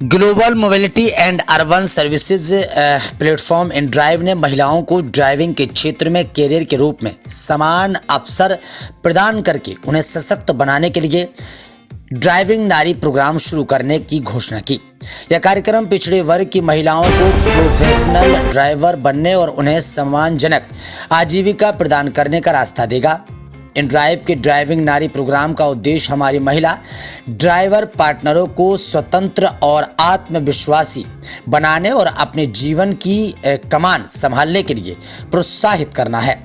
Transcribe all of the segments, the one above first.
Global mobility and urban services platform InDrive ने महिलाओं को ड्राइविंग के क्षेत्र में कैरियर के रूप में समान अवसर प्रदान करके उन्हें सशक्त बनाने के लिए ड्राइविंग नारी प्रोग्राम शुरू करने की घोषणा की। यह कार्यक्रम पिछड़े वर्ग की महिलाओं को प्रोफेशनल ड्राइवर बनने और उन्हें सम्मानजनक आजीविका प्रदान करने का रास्ता देगा। InDrive के ड्राइविंग नारी प्रोग्राम का उद्देश्य हमारी महिला ड्राइवर पार्टनरों को स्वतंत्र और आत्मविश्वासी बनाने और अपने जीवन की कमान संभालने के लिए प्रोत्साहित करना है।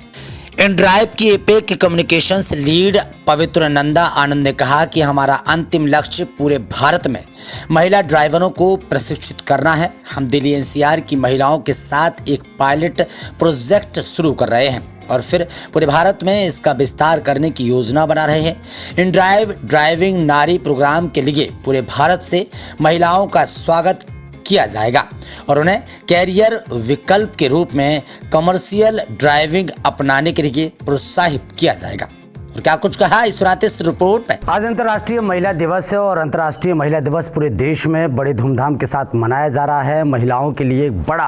InDrive की एपेक कम्युनिकेशंस लीड पवित्र नंदा आनंद ने कहा कि हमारा अंतिम लक्ष्य पूरे भारत में महिला ड्राइवरों को प्रशिक्षित करना है। हम दिल्ली NCR की महिलाओं के साथ एक पायलट प्रोजेक्ट शुरू कर रहे हैं और फिर पूरे भारत में इसका विस्तार करने की योजना बना रहे हैं। InDrive ड्राइविंग नारी प्रोग्राम के लिए पूरे भारत से महिलाओं का स्वागत किया जाएगा और उन्हें कैरियर विकल्प के रूप में कमर्शियल ड्राइविंग अपनाने के लिए प्रोत्साहित किया जाएगा। और क्या कुछ कहा इस रिपोर्ट में। आज अंतर्राष्ट्रीय महिला दिवस है और अंतर्राष्ट्रीय महिला दिवस पूरे देश में बड़े धूमधाम के साथ मनाया जा रहा है। महिलाओं के लिए एक बड़ा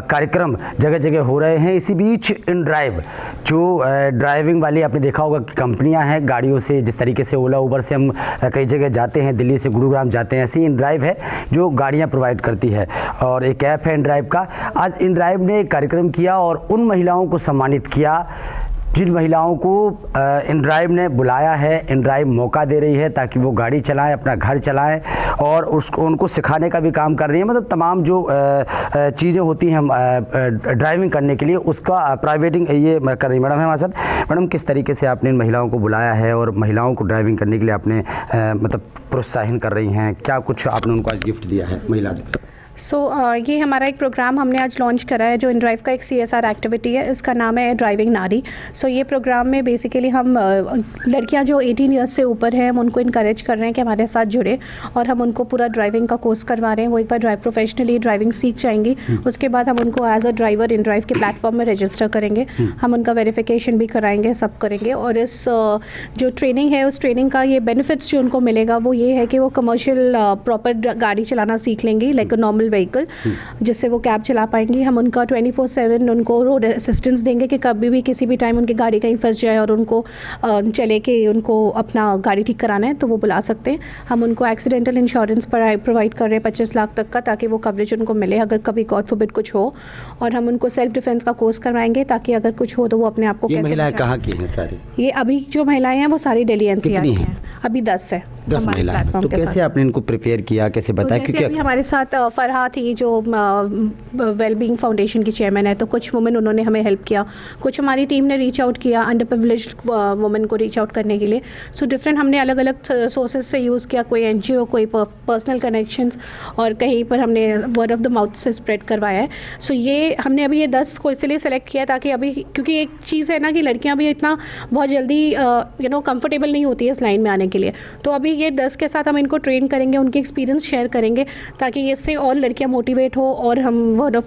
कार्यक्रम जगह जगह हो रहे हैं। इसी बीच InDrive जो ड्राइविंग वाली आपने देखा होगा कि कंपनियां हैं, गाड़ियों से जिस तरीके से ओला उबर से हम कई जगह जाते हैं, दिल्ली से गुरुग्राम जाते हैं, ऐसी InDrive है जो गाड़ियाँ प्रोवाइड करती है और एक ऐप है InDrive का। आज InDrive ने एक कार्यक्रम किया और उन महिलाओं को सम्मानित किया जिन महिलाओं को InDrive ने बुलाया है। InDrive मौका दे रही है ताकि वो गाड़ी चलाएं, अपना घर चलाएं और उसको उनको सिखाने का भी काम कर रही है। मतलब तमाम जो चीज़ें होती हैं ड्राइविंग करने के लिए उसका प्राइवेटिंग ये कर रही है। मैडम है हमारे साथ। मैडम, किस तरीके से आपने इन महिलाओं को बुलाया है और महिलाओं को ड्राइविंग करने के लिए आपने मतलब प्रोत्साहन कर रही हैं, क्या कुछ आपने उनको आज गिफ्ट दिया है महिला? ये हमारा एक प्रोग्राम हमने आज लॉन्च करा है जो InDrive का एक CSR एक्टिविटी है। इसका नाम है ड्राइविंग नारी। ये प्रोग्राम में बेसिकली हम लड़कियां जो 18 ईयर्स से ऊपर हैं हम उनको इनकरेज कर रहे हैं कि हमारे साथ जुड़े और हम उनको पूरा ड्राइविंग का कोर्स करवा रहे हैं। वो एक बार प्रोफेशनली ड्राइविंग सीख जाएंगी, उसके बाद हम उनको एज अ ड्राइवर InDrive के प्लेटफॉर्म में रजिस्टर करेंगे। हम उनका वेरिफिकेशन भी कराएंगे, सब करेंगे। और इस जो ट्रेनिंग है उस ट्रेनिंग का ये बेनिफिट्स जो उनको मिलेगा वो ये है कि वो कमर्शियल प्रॉपर गाड़ी चलाना सीख लेंगी, लाइक अ नॉर्मल व्हीकल, जिससे वो कैब चला पाएंगी। हम उनका 24/7 उनको रोड असिस्टेंस देंगे कि कभी भी किसी भी टाइम उनकी गाड़ी कहीं फंस जाए और उनको चले के उनको अपना गाड़ी ठीक कराना है तो वो बुला सकते हैं। हम उनको एक्सीडेंटल इंश्योरेंस प्रोवाइड कर रहे हैं 25 लाख तक का, ताकि वो कवरेज उनको मिले अगर कभी गॉड फॉरबिड कुछ हो। और हम उनको सेल्फ डिफेंस का कोर्स करवाएंगे ताकि अगर कुछ हो तो वो अपने आप को ये महिलाएं कहाँ की हैं सारी? ये अभी जो महिलाएं हैं वो सारी दिल्ली NCR की हैं। अभी 10 है 10 महिलाएं। तो कैसे आपने इनको प्रिपेयर किया, कैसे बताया? क्योंकि हमारे साथ फरहा थी जो वेलबींग फाउंडेशन की चेयरमैन है, तो कुछ वुमेन उन्होंने हमें हेल्प किया, कुछ हमारी टीम ने रीच आउट किया अंडर प्रिविलेज्ड वुमेन को रीच आउट करने के लिए। डिफरेंट हमने अलग अलग सोर्सेज से यूज़ किया, कोई NGO, कोई पर्सनल कनेक्शंस और कहीं पर हमने वर्ड ऑफ द माउथ से स्प्रेड करवाया है। ये हमने अभी ये 10 को इसलिए सेलेक्ट किया ताकि अभी, क्योंकि एक चीज़ है ना कि लड़कियाँ भी इतना बहुत जल्दी कंफर्टेबल नहीं होती है इस लाइन में आने के लिए। तो अभी ये 10 के साथ हम इनको ट्रेन करेंगे, उनके एक्सपीरियंस शेयर करेंगे ताकि इससे और लड़कियां मोटिवेट हो और हम वर्ड ऑफ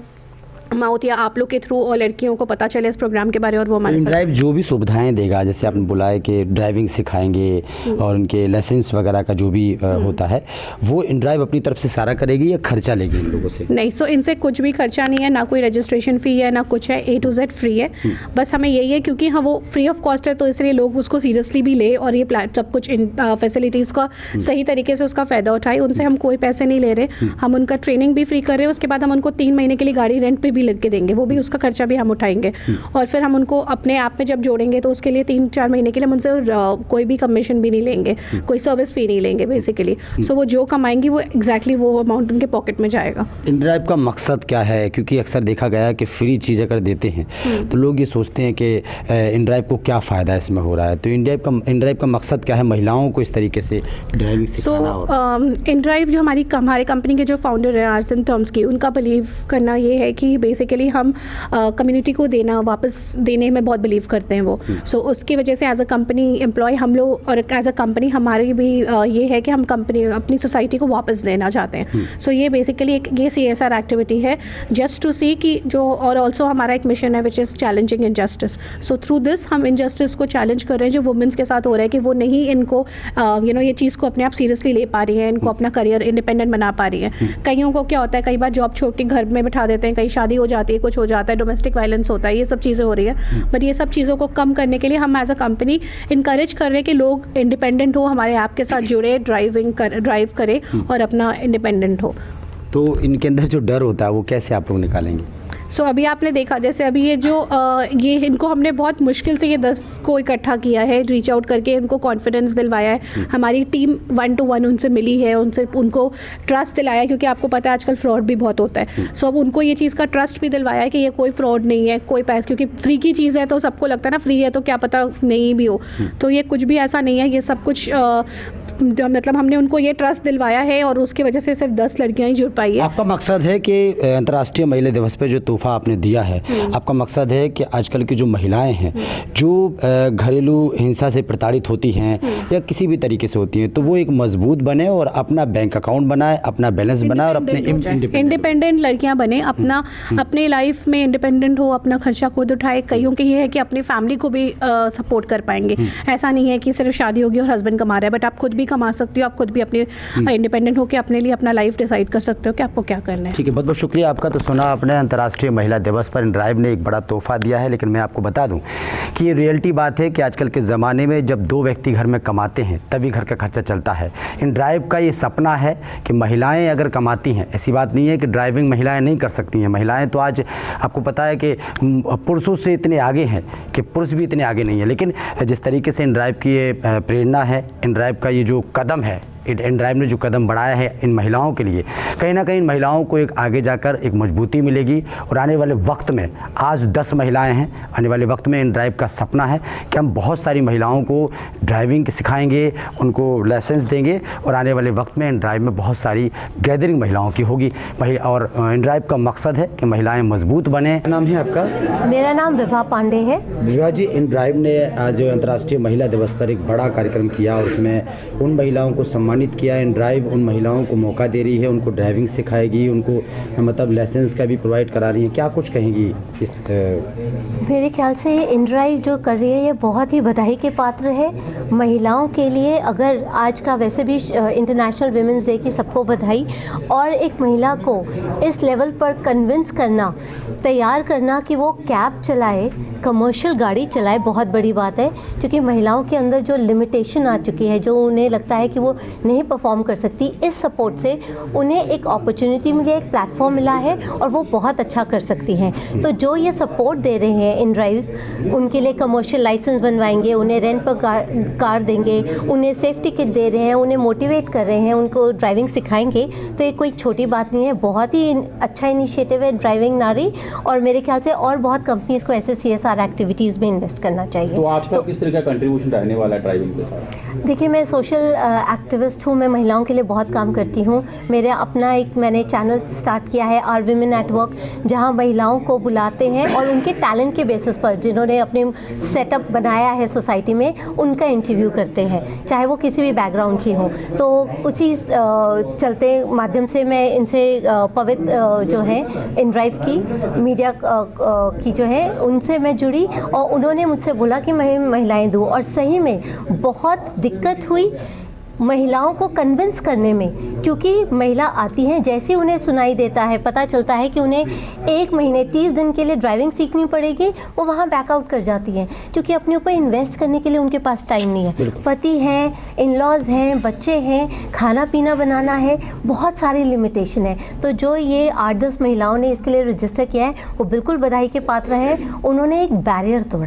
माउथ या आप लोग के थ्रू और लड़कियों को पता चले इस प्रोग्राम के बारे में। और वो हमारे InDrive जो भी सुविधाएं देगा, जैसे आपने बुलाया कि ड्राइविंग सिखाएंगे और उनके लाइसेंस वगैरह का जो भी होता है वो InDrive अपनी तरफ से सारा करेगी या खर्चा लेगी इन लोगों से? नहीं, इनसे कुछ भी खर्चा नहीं है, ना कोई रजिस्ट्रेशन फ़ी है, ना कुछ है। A to Z फ्री है। बस हमें यही है क्योंकि हाँ वो फ्री ऑफ कॉस्ट है तो इसलिए लोग उसको सीरियसली भी ले और ये सब कुछ फैसिलिटीज़ का सही तरीके से उसका फ़ायदा उठाए। उनसे हम कोई पैसे नहीं ले रहे, हम उनका ट्रेनिंग भी फ्री कर रहे हैं। उसके बाद हम उनको 3 महीने के लिए गाड़ी रेंट पे भी लग के देंगे, वो भी उसका खर्चा भी हम उठाएंगे। और फिर हम उनको अपने ऐप में जब जोड़ेंगे तो उसके लिए 3-4 महीने के लिए हम उनसे कोई भी कमीशन भी नहीं लेंगे, कोई सर्विस फी नहीं लेंगे बेसिकली। वो जो कमाएंगी वो एग्जैक्टली वो अमाउंट उनके पॉकेट में जाएगा। InDrive का मकसद क्या है? क्योंकि अक्सर देखा गया है कि फ्री चीज़ अगर देते हैं तो लोग ये सोचते हैं कि InDrive को क्या फ़ायदा इसमें हो रहा है। तो InDrive का मकसद क्या है महिलाओं को इस तरीके से ड्राइविंग सिखाना? InDrive जो हमारी कंपनी के जो फाउंडर हैं आर्सन टर्म्स की, उनका बिलीव करना ये है कि बेसिकली हम कम्युनिटी को देना, वापस देने में बहुत बिलीव करते हैं वो। सो उसकी वजह से एज अ कंपनी एम्प्लॉय हम लोग और एज अ कंपनी हमारी भी ये है कि हम कंपनी अपनी सोसाइटी को वापस देना चाहते हैं। सो ये बेसिकली एक ये CSR एक्टिविटी है जस्ट टू सी कि जो, और ऑल्सो हमारा एक मिशन है which is challenging injustice. So through this हम इनजस्टिस को चैलेंज कर रहे हैं जो वुमेंस के साथ हो रहा है कि वो नहीं इनको ये चीज़ को अपने आप सीरियसली ले पा रही है, इनको अपना करियर इंडिपेंडेंट बना पा रही है। कईयों को क्या होता है, कई बार जॉब छोड़ के घर में बिठा देते हैं, कहीं शादी हो जाती है, कुछ हो जाता है, डोमेस्टिक वायलेंस होता है, ये सब चीज़ें हो रही है। बट ये सब चीज़ों को कम करने के लिए हम एज अ कंपनी इनकरेज कर रहे हैं कि लोग इंडिपेंडेंट हो, हमारे ऐप के साथ जुड़े, ड्राइव करें और अपना इंडिपेंडेंट हो। तो इनके अंदर जो डर होता है वो कैसे आप लोग निकालेंगे? सो अभी आपने देखा जैसे अभी ये जो ये इनको हमने बहुत मुश्किल से ये 10 को इकट्ठा किया है, रीच आउट करके उनको कॉन्फिडेंस दिलवाया है। हमारी टीम 1 to 1 उनसे मिली है, उनको ट्रस्ट दिलाया, क्योंकि आपको पता है आजकल फ्रॉड भी बहुत होता है। सो अब उनको ये चीज़ का ट्रस्ट भी दिलवाया है कि ये कोई फ्रॉड नहीं है, कोई पैसा, क्योंकि फ्री की चीज़ है तो सबको लगता है ना फ्री है तो क्या पता नहीं भी हो। तो ये कुछ भी ऐसा नहीं है, ये सब कुछ मतलब हमने उनको ये ट्रस्ट दिलवाया है और उसकी वजह से सिर्फ 10 लड़कियां ही जुड़ पाई है। आपका मकसद है कि अंतर्राष्ट्रीय महिला दिवस पे जो तोहफा आपने दिया है, आपका मकसद है कि आजकल की जो महिलाएं हैं जो घरेलू हिंसा से प्रताड़ित होती हैं या किसी भी तरीके से होती हैं, तो वो एक मजबूत बने और अपना बैंक अकाउंट बनाए, अपना बैलेंस बनाए और अपने इंडिपेंडेंट लड़कियां बने, अपने लाइफ में इंडिपेंडेंट हो, अपना खर्चा खुद उठाए। कईयों के ये है कि अपनी फैमिली को भी सपोर्ट कर पाएंगे। ऐसा नहीं है कि सिर्फ शादी होगी और हस्बैंड कमा रहा है, बट आप खुद भी कमा सकती हो, आप खुद भी अपने इंडिपेंडेंट होकर अपने लिए अपना लाइफ डिसाइड कर सकते हो कि आपको क्या करना है। ठीक है, बहुत बहुत शुक्रिया आपका। तो सुना आपने, अंतर्राष्ट्रीय महिला दिवस पर InDrive ने एक बड़ा तोहफा दिया है, लेकिन मैं आपको बता दूं कि ये रियलिटी बात है कि आजकल के ज़माने में जब 2 व्यक्ति घर में कमाते हैं तभी घर का खर्चा चलता है। InDrive का ये सपना है कि महिलाएं अगर कमाती हैं, ऐसी बात नहीं है कि ड्राइविंग महिलाएं नहीं कर सकती हैं। महिलाएं तो आज आपको पता है कि पुरुषों से इतने आगे हैं कि पुरुष भी इतने आगे नहीं है। लेकिन जिस तरीके से InDrive की ये प्रेरणा है, InDrive का ये जो कदम है, InDrive ने जो कदम बढ़ाया है इन महिलाओं के लिए, कहीं ना कहीं इन महिलाओं को एक आगे जाकर एक मजबूती मिलेगी। और आने वाले वक्त में, आज 10 महिलाएं हैं, आने वाले वक्त में InDrive का सपना है कि हम बहुत सारी महिलाओं को ड्राइविंग सिखाएंगे, उनको लाइसेंस देंगे और आने वाले वक्त में InDrive में बहुत सारी गैदरिंग महिलाओं की होगी। और InDrive का मकसद है कि महिलाएँ मजबूत बने। क्या नाम है आपका? मेरा नाम विभा पांडे है। विभा जी, InDrive ने आज अंतर्राष्ट्रीय महिला दिवस पर एक बड़ा कार्यक्रम किया, उसमें उन महिलाओं को सम्मानित किया। InDrive उन महिलाओं को मौका दे रही है, उनको ड्राइविंग सिखाएगी, उनको मतलब लाइसेंस का भी प्रोवाइड करा रही है। क्या कुछ कहेंगी इस? मेरे ख्याल से InDrive जो कर रही है ये बहुत ही बधाई के पात्र है महिलाओं के लिए। अगर आज का वैसे भी इंटरनेशनल विमेंस डे की सबको बधाई, और एक महिला को इस लेवल पर कन्विंस करना, तैयार करना कि वो कैब चलाए, कमर्शियल गाड़ी चलाए, बहुत बड़ी बात है। क्योंकि महिलाओं के अंदर जो लिमिटेशन आ चुकी है, जो उन्हें लगता है कि वो नहीं परफॉर्म कर सकती, इस सपोर्ट से उन्हें एक अपॉर्चुनिटी मिली है, एक प्लेटफॉर्म मिला है और वो बहुत अच्छा कर सकती हैं। तो जो ये सपोर्ट दे रहे हैं InDrive, उनके लिए कमर्शियल लाइसेंस बनवाएंगे, उन्हें रेंट पर कार देंगे, उन्हें सेफ्टी किट दे रहे हैं, उन्हें मोटिवेट कर रहे हैं, उनको ड्राइविंग सिखाएंगे, तो ये कोई छोटी बात नहीं है। बहुत ही अच्छा इनिशिएटिव है ड्राइविंग नारी, और मेरे ख्याल से और बहुत कंपनीज़ को ऐसे CSR एक्टिविटीज़ में इन्वेस्ट करना चाहिए। तो आपका किस तरह का कंट्रीब्यूशन रहने वाला है ड्राइविंग के साथ? देखिए, मैं सोशल एक्टिविस्ट हूँ, मैं महिलाओं के लिए बहुत काम करती हूँ। मेरा अपना मैंने चैनल स्टार्ट किया है Our Women at Work, जहाँ महिलाओं को बुलाते हैं और उनके टैलेंट के बेसिस पर, जिन्होंने अपने सेटअप बनाया है सोसाइटी में, उनका इंटरव्यू करते हैं, चाहे वो किसी भी बैकग्राउंड की हो। तो उसी चलते माध्यम से मैं इनसे पवित्र जो है InDrive की मीडिया की जो है, उनसे मैं जुड़ी और उन्होंने मुझसे बोला कि मैं महिलाएं दूँ, और सही में बहुत दिक्कत हुई महिलाओं को कन्विंस करने में, क्योंकि महिला आती हैं, जैसे उन्हें सुनाई देता है, पता चलता है कि उन्हें 1 महीने 30 दिन के लिए ड्राइविंग सीखनी पड़ेगी, वो वहाँ बैकआउट कर जाती हैं, क्योंकि अपने ऊपर इन्वेस्ट करने के लिए उनके पास टाइम नहीं है। पति हैं, इन-लॉज हैं, बच्चे हैं, खाना पीना बनाना है, बहुत सारी लिमिटेशन है। तो जो ये 8-10 महिलाओं ने इसके लिए रजिस्टर किया है, वो बिल्कुल बधाई के पात्र है। उन्होंने एक बैरियर तोड़ा।